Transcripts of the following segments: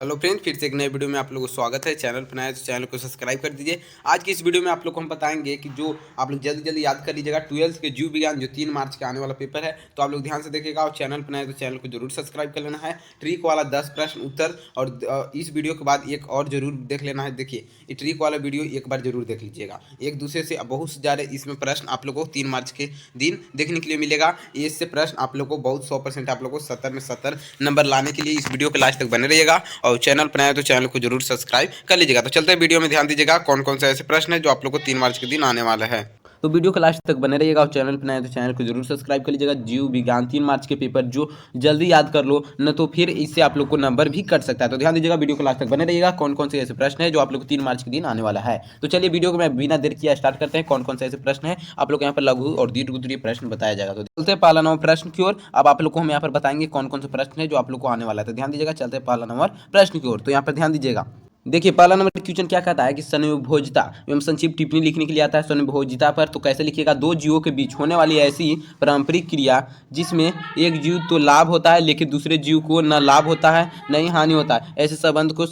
Hello friend, फिर से एक नए वीडियो में आप लोगों को स्वागत है। चैनल पर नया है तो चैनल को सब्सक्राइब कर दीजिए। आज की इस वीडियो में आप लोग को हम बताएंगे कि जो आप लोग जल्दी जल्दी याद कर लीजिएगा 12th के जीव विज्ञान जो 3 मार्च के आने वाला पेपर है, तो आप लोग ध्यान से देखिएगा और चैनल पर नया है तो चैनल को जरूर सब्सक्राइब कर लेना है। ट्रिक वाला 10 प्रश्न उत्तर और इस वीडियो के बाद एक और जरूर देख लेना है। देखिए, ये ट्रिक वाला वीडियो एक बार जरूर देख लीजिएगा। एक दूसरे से बहुत ज़्यादा इसमें प्रश्न आप लोग को 3 मार्च के दिन देखने के लिए मिलेगा। इससे प्रश्न आप लोग को बहुत 100% आप लोग को 70 में 70 नंबर लाने के लिए इस वीडियो के लास्ट तक बने रहिएगा और चैनल पर नया है तो चैनल को जरूर सब्सक्राइब कर लीजिएगा। तो चलते हैं वीडियो में, ध्यान दीजिएगा कौन कौन से ऐसे प्रश्न है जो आप लोग को 3 मार्च के दिन आने वाला है। तो वीडियो के लास्ट तक बने रहिएगा और चैनल पर नया है तो चैनल को जरूर सब्सक्राइब कर लीजिएगा। जीव विज्ञान 3 मार्च के पेपर जो जल्दी याद कर लो न तो फिर इससे आप लोग को नंबर भी कट सकता है। तो ध्यान दीजिएगा, वीडियो के लास्ट तक बने रहिएगा। कौन कौन से ऐसे प्रश्न है जो आप लोग को 3 मार्च के दिन आने वाला है। तो चलिए वीडियो को मैं बिना देर किया स्टार्ट करते हैं। कौन कौन से ऐसे प्रश्न है आप लोग यहाँ पर लघु और दीर्घ उत्तरीय प्रश्न बताया जाएगा। तो चलते हैं पहला नंबर प्रश्न की ओर। अब आप लोग को हम यहाँ पर बताएंगे कौन कौन से प्रश्न है जो आप लोग को आने वाला है। तो ध्यान दीजिएगा, चलते हैं पहला नंबर प्रश्न की ओर। तो यहाँ पर ध्यान दीजिएगा, देखिए पहला नंबर क्वेश्चन क्या कहता है कि समभोजिता एवं संक्षिप्त टिप्पणी लिखने के लिए आता है समभोजिता पर। तो कैसे लिखिएगा, दो जीवों के बीच होने वाली ऐसी पारंपरिक क्रिया जिसमें एक जीव तो लाभ होता है लेकिन दूसरे जीव को न लाभ होता है न ही हानि होता है, ऐसे संबंध को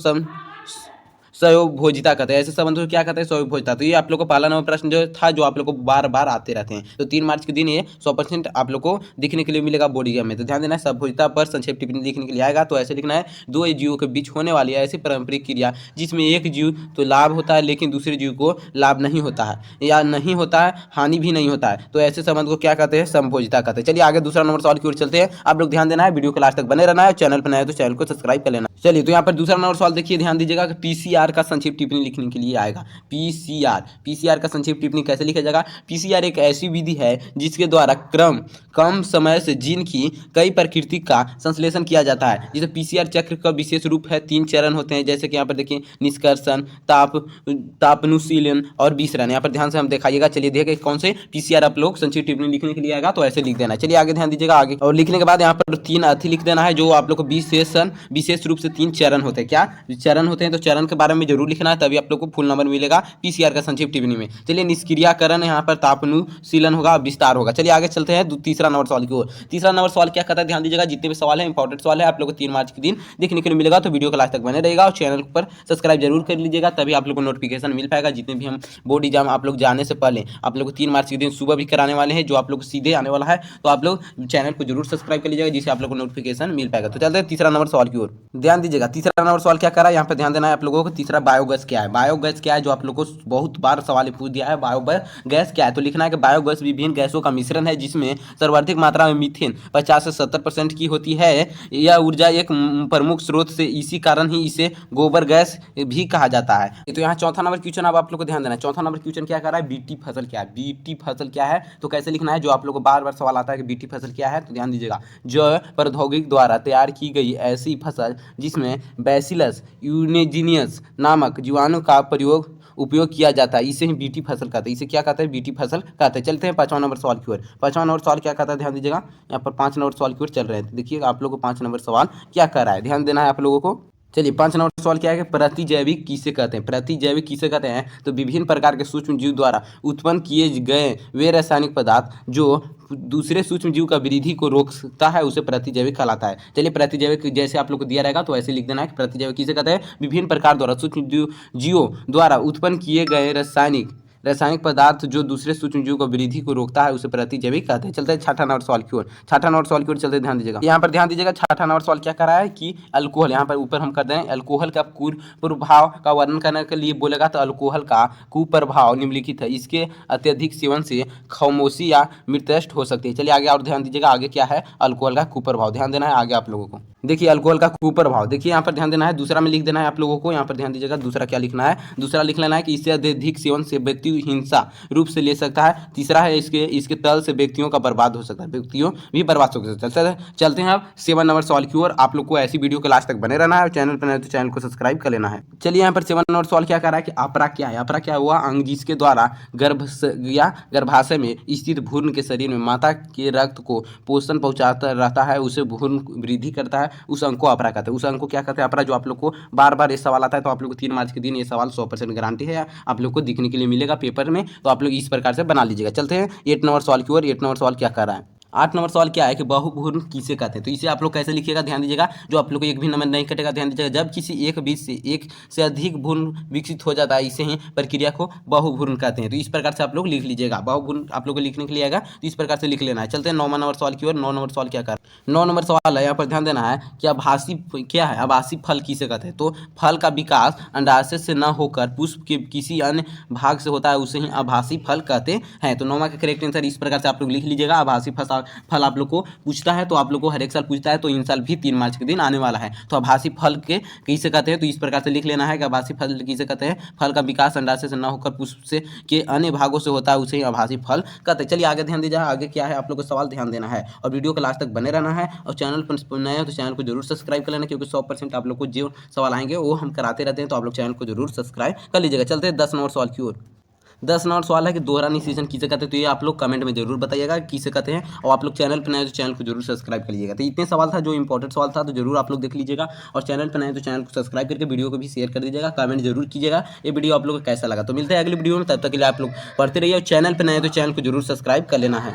स्वभोजिता कहते हैं। ऐसे संबंध को क्या कहते हैं, स्वभोजिता। तो ये आप लोग को पहला नंबर प्रश्न जो था जो आप लोग को बार बार आते रहते हैं। तो 3 मार्च के दिन ये 100% आप लोग को दिखने के लिए मिलेगा बोर्ड एग्जाम में। तो ध्यान देना है, स्वभोजिता पर संक्षेप टिप्पणी लिखने के लिए आएगा तो ऐसे लिखना है, दो जीवों के बीच होने वाली ऐसी पारंपरिक क्रिया जिसमें एक जीव तो लाभ होता है लेकिन दूसरे जीव को लाभ नहीं होता है या नहीं होता है, हानि भी नहीं होता है, तो ऐसे संबंध को क्या कहते हैं, समभोजिता कहते हैं। चलिए आगे दूसरा नंबर सवाल की ओर चलते हैं। आप लोग ध्यान देना है, वीडियो के लास्ट तक बने रहना है। चैनल पर नया है तो चैनल को सब्सक्राइब कर लेना। चलिए तो यहाँ पर दूसरा नंबर सवाल देखिए, ध्यान दीजिएगा कि पीसीआर का संक्षिप्त टिप्पणी लिखने के लिए आएगा। पीसीआर का संक्षिप्त टिप्पणी कैसे लिखा जाएगा। पीसीआर एक ऐसी विधि है जिसके द्वारा कम समय से जीन की कई प्रकृति का संश्लेषण किया जाता है। जैसे पीसीआर चक्र का विशेष रूप है, 3 चरण होते हैं, जैसे कि यहाँ पर देखिए निष्कर्षण, तापनुशीलन और विसरण। यहाँ पर ध्यान से हम दिखाइएगा। चलिए देखिए कौन से पीसीआर आप लोग संक्षिप्त टिप्पणी लिखने के लिए आएगा तो ऐसे लिख देना। चलिए आगे ध्यान दीजिएगा, आगे और लिखने के बाद यहाँ पर 3 अर्थी लिख देना है जो आप लोग को विशेष रूप से 3 चरण होते हैं। क्या चरण होते हैं, तो चरण के बारे में जरूर लिखना है, तभी आप लोग को फुल नंबर मिलेगा पीसीआर का संक्षिप्त टिप्पणी में। चलिए निष्क्रियाकरण, यहाँ पर तापनुशीलन होगा, विस्तार होगा। चलिए आगे चलते हैं तीसरा नंबर सवाल की ओर। तीसरा नंबर सवाल क्या कहता है, ध्यान दीजिएगा, जितने भी सवाल है इंपॉर्टेंट सवाल है आप लोग को 3 मार्च के दिन देखने के लिए मिलेगा। तो वीडियो को लास्ट तक बने रहेगा और चैनल पर सब्सक्राइब जरूर कर लीजिएगा, तभी आप लोग को नोटिफिकेशन मिल पाएगा। जितने भी हम बोर्ड एग्जाम आप लोग जाने से पहले आप लोग को 3 मार्च के दिन सुबह भी कराने वाले हैं जो आप लोग को सीधे आने वाला है, तो आप लोग चैनल को जरूर सब्सक्राइब कर लीजिएगा जिससे आप लोग को नोटिफिकेशन मिल पाएगा। तो चलते हैं तीसरा नंबर सवाल की ओर। ध्यान दीजिएगा, तीसरा नंबर सवाल क्या कर रहा है, यहाँ पर ध्यान देना है आप लोगों को। तीसरा बायोगैस क्या है। बायोगैस क्या है जो आप लोग को बहुत बार सवाल पूछ दिया है, बायोगैस क्या है। तो लिखना है कि बायोगैस विभिन्न गैसों का मिश्रण है जिसमें सर्वाधिक मात्रा में मीथेन 50 से 70% की होती है। यह ऊर्जा एक प्रमुख स्रोत से, इसी कारण ही इसे गोबर गैस भी कहा जाता है। तो यहाँ चौथा नंबर क्वेश्चन अब आप लोग को ध्यान देना है। चौथा नंबर क्वेश्चन क्या कर रहा है, बीटी फसल क्या है। बीटी फसल क्या है तो कैसे लिखना है, जो आप लोग को बार बार सवाल आता है कि बीटी फसल क्या है। तो ध्यान दीजिएगा, जो प्रौद्योगिकी द्वारा तैयार की गई ऐसी फसल जिसमें बैसिलस यूरेजिनियस नामक जीवाणु का उपयोग किया जाता है, इसे ही बीटी फसल कहते हैं। इसे क्या कहते हैं, बीटी फसल कहते हैं। चलते हैं 5वां नंबर सवाल की ओर। 5वां नंबर सवाल क्या कहता है, ध्यान दीजिएगा, यहाँ पर 5 नंबर सवाल की ओर चल रहे हैं। देखिए आप लोग को 5 नंबर सवाल क्या कर रहा है, ध्यान देना है आप लोगों को। चलिए 5 नंबर सवाल क्या है कि प्रतिजैविक किसे कहते हैं। प्रतिजैविक किसे कहते हैं, तो विभिन्न प्रकार के सूक्ष्म जीव द्वारा उत्पन्न किए गए वे रासायनिक पदार्थ जो दूसरे सूक्ष्म जीव का वृद्धि को रोकता है उसे प्रतिजैविक कहलाता है। चलिए प्रतिजैविक जैसे आप लोग को दिया रहेगा तो ऐसे लिख देना है कि प्रतिजैविक किसे कहते हैं, विभिन्न प्रकार द्वारा सूक्ष्म जीवों द्वारा उत्पन्न किए गए रासायनिक पदार्थ जो दूसरे सूक्ष्म जीव को वृद्धि को रोकता है उसे प्रतिजैविक कहते हैं। चलते हैं 6ठा नंबर सवाल की ओर। 6ठा नंबर सवाल की ओर चलते ध्यान दीजिएगा, यहाँ पर ध्यान दीजिएगा 6ठा नंबर सवाल क्या कर रहा है कि अल्कोहल, यहाँ पर ऊपर हम कर दें अल्कोहल का कुप्रभाव का वर्णन करने के लिए बोलेगा। तो अल्कोहल का कुप्रभाव निम्नलिखित है, इसके अत्यधिक सेवन से खामोशी या मृत्युष्ट हो सकती है। चलिए आगे और ध्यान दीजिएगा, आगे क्या है अल्कोहल का कुप्रभाव, ध्यान देना है आगे आप लोगों को। देखिए अल्कोहल का कुप्रभाव, देखिए यहाँ पर ध्यान देना है, दूसरा में लिख देना है आप लोगों को। यहाँ पर ध्यान दीजिएगा, दूसरा क्या लिखना है, दूसरा लिख लेना है कि इससे अत्यधिक सेवन से व्यक्ति हिंसा रूप से ले सकता है। तीसरा है इसके तल से व्यक्तियों का बर्बाद हो सकता है, व्यक्तियों भी बर्बाद हो सकता है। चलते हैं अब 7 नंबर सवाल की ओर। आप लोग को ऐसी वीडियो के लास्ट तक बने रहना है और चैनल पर नए तो चैनल को सब्सक्राइब कर लेना है। चलिए यहाँ पर 7 नंबर सवाल क्या कर रहा है कि अपरा क्या है। अपरा क्या हुआ, अंग जिसके द्वारा गर्भाशय में स्थित भ्रूण के शरीर में माता के रक्त को पोषण पहुंचाता रहता है, उसे भ्रूण वृद्धि करता है, उस अंग को अपरा कहते हैं। उस अंग को क्या कहते हैं, अपरा। जो आप लोग को बार बार ये सवाल आता है तो आप लोग को 3 मार्च के दिन ये सवाल 100% गारंटी है आप लोग को दिखने के लिए मिलेगा पेपर में, तो आप लोग इस प्रकार से बना लीजिएगा। चलते हैं 8 नंबर सवाल की ओर। 8 नंबर सवाल क्या कर रहा है, 8 नंबर सवाल क्या है कि बहुभुज किसे कहते हैं। तो इसे आप लोग कैसे लिखिएगा ध्यान दीजिएगा, जो आप लोग को एक भी नंबर नहीं कटेगा। ध्यान दीजिएगा, जब किसी एक बीज से एक से अधिक भ्रूण विकसित हो जाता है, इसे ही प्रक्रिया को बहुभ्रूण कहते हैं। तो इस प्रकार से आप लोग लिख लीजिएगा। बहुभ्रूण आप लोग को लिखने के लिए आएगा तो इस प्रकार से लिख लेना है। चलते हैं 9 नंबर सवाल की ओर। 9 नंबर सवाल क्या कर 9 नंबर सवाल है, यहाँ पर ध्यान देना है कि आभासी क्या है, आभासी फल किसे कहते हैं। तो फल का विकास अंडाशय से न होकर पुष्प के किसी अन्य भाग से होता है, उसे ही आभासी फल कहते हैं। तो 9 का करेक्ट आंसर इस प्रकार से आप लोग लिख लीजिएगा। आभासी फल आप लोग को पूछता है, तो आप लोग को हर एक साल पूछता है, तो इन साल भी 3 मार्च के दिन आने वाला है। तो आभासी फल के किसे कहते हैं, तो इस प्रकार से लिख लेना है कि आभासी फल किसे कहते हैं। फल का विकास अंडाशय से न होकर पुष्प से के अन्य भागों से होता है, उसे ही आभासी फल कहते हैं। चलिए आगे ध्यान दीजिए, आगे क्या है आप लोग को सवाल ध्यान देना है और वीडियो को लास्ट तक बने रहना है। और चैनल पर नए हो तो चैनल को जरूर सब्सक्राइब कर लेना, क्योंकि 100% आप लोग को जो सवाल आएंगे वो हम कराते रहते हैं। तो आप लोग चैनल को जरूर सब्सक्राइब कर लीजिएगा। चलते हैं 10 नंबर सवाल की ओर। 10 नंबर सवाल है कि दोहरा निषेचन किसे कहते हैं। तो ये आप लोग कमेंट में जरूर बताइएगा किसे कहते हैं। और आप लोग चैनल पर नए तो चैनल को जरूर सब्सक्राइब कर लीजिएगा। तो इतने सवाल था जो इंपॉर्टेंट सवाल था, तो जरूर आप लोग देख लीजिएगा। और चैनल पर नए तो चैनल को सब्सक्राइब करके वीडियो को भी शेयर कर दीजिएगा, कमेंट जरूर कीजिएगा ये वीडियो आप लोग को कैसा लगा। तो मिलते हैं अगली वीडियो में, तब तक के लिए आप लोग पढ़ते रहिए। और चैनल पर नए तो चैनल को जरूर सब्सक्राइब कर लेना है।